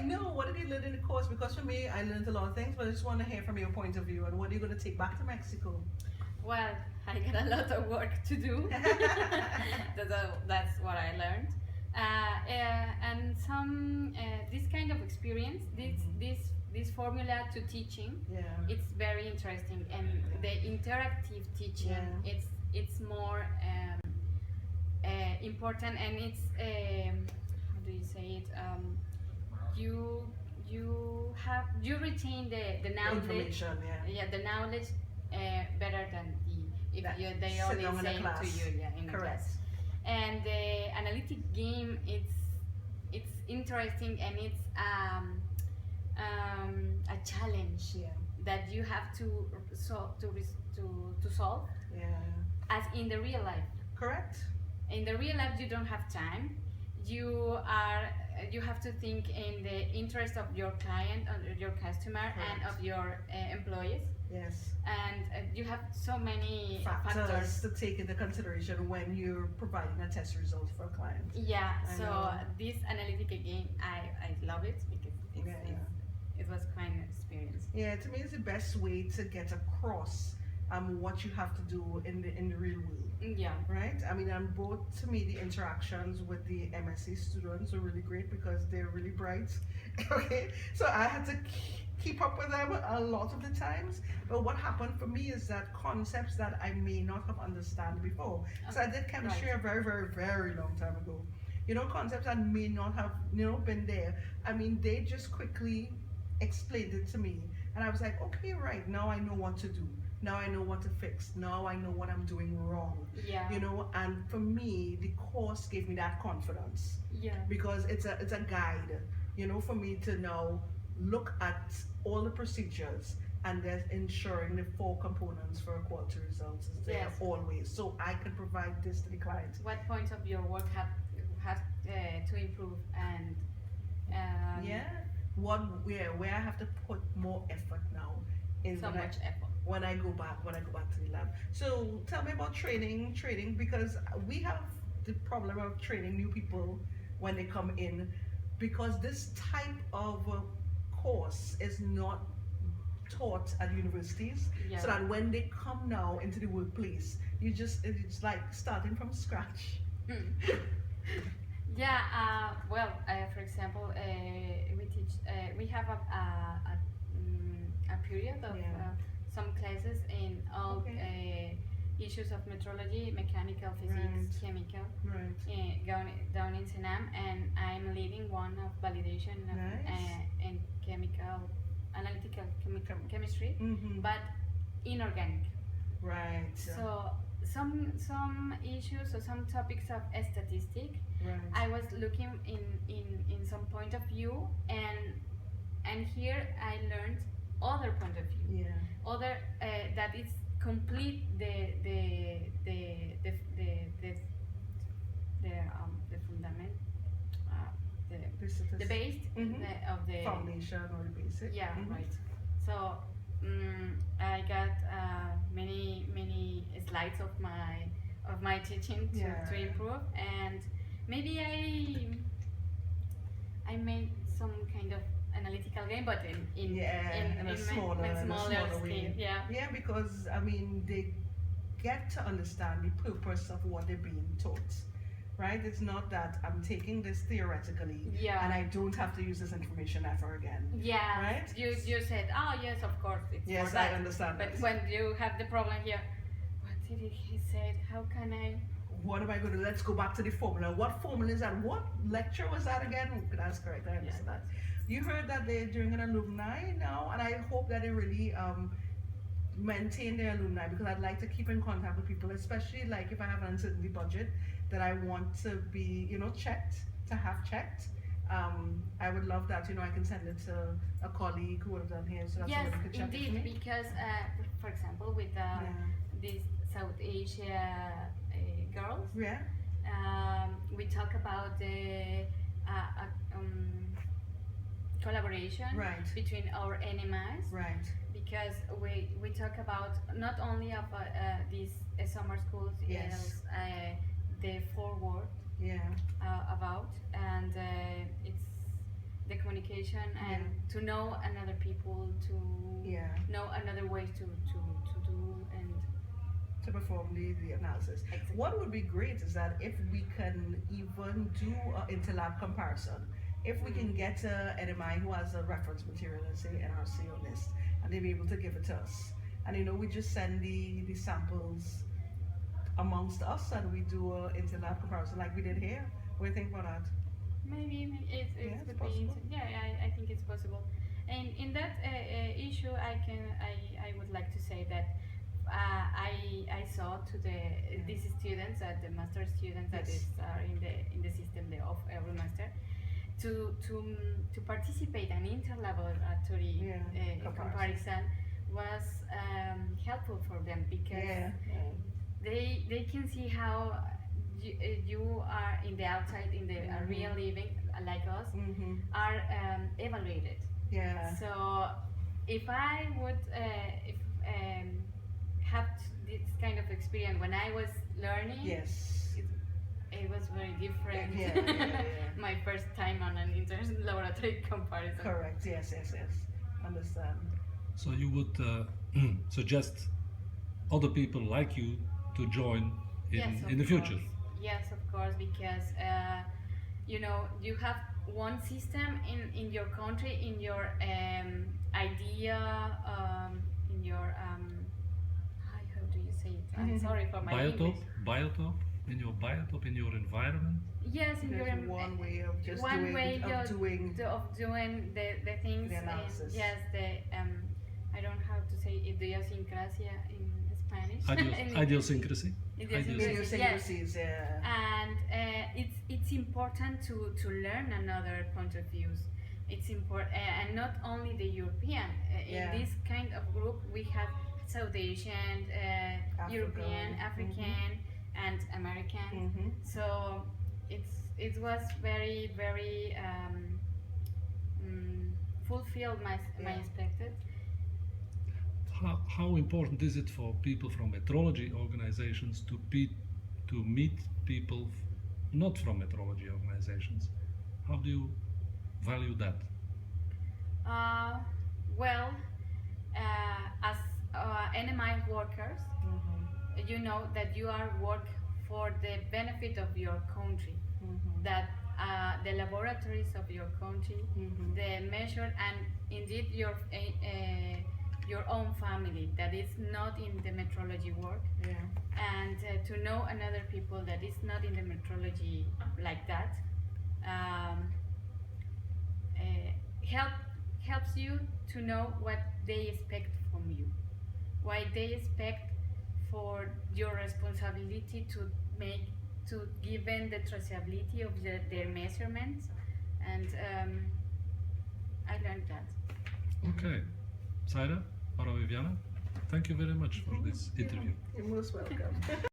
like, no, what did you learn in the course? Because for me, I learned a lot of things, but I just want to hear from your point of view and what are you going to take back to Mexico? Well, I got a lot of work to do. That's what I learned. And some this kind of experience, this formula to teaching, Yeah. it's very interesting, and the interactive teaching, Yeah. it's more important, and it's how do you say it? You retain the knowledge. Information, yeah. Yeah, the knowledge better than if That they sit only down in a say to class. you, yeah, in a Correct. class. And the analytic game, it's interesting, and it's a challenge Yeah. that you have to solve, Yeah. as in the real life. Correct. In the real life, you don't have time. You have to think in the interest of your client, or your customer, Correct. and of your employees. Yes. And you have so many Factors factors. to take into consideration when you're providing a test result for a client. Yeah, I so know. this analytic game, I love it because Yeah. it was quite an experience. Yeah, to me, it's the best way to get across what you have to do in the real world. Yeah. Right? I mean, and both to me, the interactions with the MSc students were really great because they're really bright. Okay, so I had to keep up with them a lot of the times. But what happened for me is that concepts that I may not have understood before. So I did chemistry Right. a very, very, very long time ago. You know, concepts that may not have, been there. I mean, they just quickly explained it to me. And I was like, okay, right, now I know what to do. Now I know what to fix. Now I know what I'm doing wrong. Yeah. And for me, the course gave me that confidence Yeah. because it's a guide, for me to now look at all the procedures and then ensuring the 4 components for quality results is there Yes. always, so I can provide this to the client. What point of your work have to improve, and Where I have to put more effort now is so much effort. when I go back to the lab. So tell me about training because we have the problem of training new people when they come in, because this type of course is not taught at universities. Yeah. So that when they come now into the workplace, it's like starting from scratch. Yeah. Well, for example, we have a period of Yeah. some classes in all Okay. issues of metrology, mechanical physics, Right. chemical, down in Senam, and I'm leading one of validation of, Nice. and analytical chemistry, Mm-hmm. but inorganic. Right. So some issues or some topics of statistic, Right. I was looking in some point of view, and here I learned other point of view, Yeah. other that is complete the fundament, the base Mhm. of the Foundation or the basic. yeah, Mhm. right. So I got many slides of my teaching to Yeah. improve, and maybe I made some kind of analytical game, but in a smaller scale. way. Yeah. Because I mean they get to understand the purpose of what they're being taught. Right? It's not that I'm taking this theoretically Yeah. and I don't have to use this information ever again. Yeah. Right? You said, oh yes, of course, it's Yes, for that. I understand But that. when you have the problem here, what did he said? How can I? What am I going to? Let's go back to the formula. What formula is that? What lecture was that again? That's correct. I understand that. You heard that they're doing an alumni now, and I hope that they really maintain their alumni, because I'd like to keep in contact with people, especially like if I have an uncertainty budget that I want to be, have checked. I would love that. I can send it to a colleague who would have done here, so that Yes, somebody could check it for indeed, me. because for example, with these South Asia girls, Yeah. we talk about the collaboration Right. between our NMIs, Right. because we talk about not only of these summer schools, Yes. the forward Yeah. about, and it's the communication and to know another people, to know another ways to do and to perform the analysis. Exactly. What would be great is that if we can even do an interlab comparison, if we can get NMI who has a reference material, let's say NRC on this, and they'll be able to give it to us. And we just send the samples amongst us and we do an interlab comparison like we did here. What do you think about that? maybe it it's could possible. be I think it's possible. And in that issue, I would like to say that I saw to these students, the master students that are in the system of Euromaster, to participate in interlaboratory comparison was helpful for them because they can see how you are in the outside, in the real living, like us, are evaluated. So if I would have this kind of experience when I was learning, it was very different. My first time on an inter-laboratory comparison. Correct. Yes. Understand. So you would suggest other people like you to join in the future? Yes, of course, because you have one system in your country, in your idea, in your how do you say it? I'm sorry for my English. Biotope, in your biotope, in your environment. Yes, in your one way of just doing the things. The analysis. Yes, I don't know how to say idiosyncrasia in Spanish. Idiosyncrasy. Idiosyncrasies, And it's important to learn another point of views. It's important, and not only the European. In this kind of group, we have South Asian, European, African, and American. So it was very fulfilled my expected. How important is it for people from metrology organizations to meet people not from metrology organizations? How do you value that? As NMI workers, you know that you are work for the benefit of your country, that the laboratories of your country, the measure, and indeed your own family that is not in the metrology work, and to know another people that is not in the metrology like that, helps you to know what they expect from you, why they expect for your responsibility to give them the traceability of their measurements, and I learned that. Okay, Saira, Bibiana, thank you very much for this interview. You're most welcome.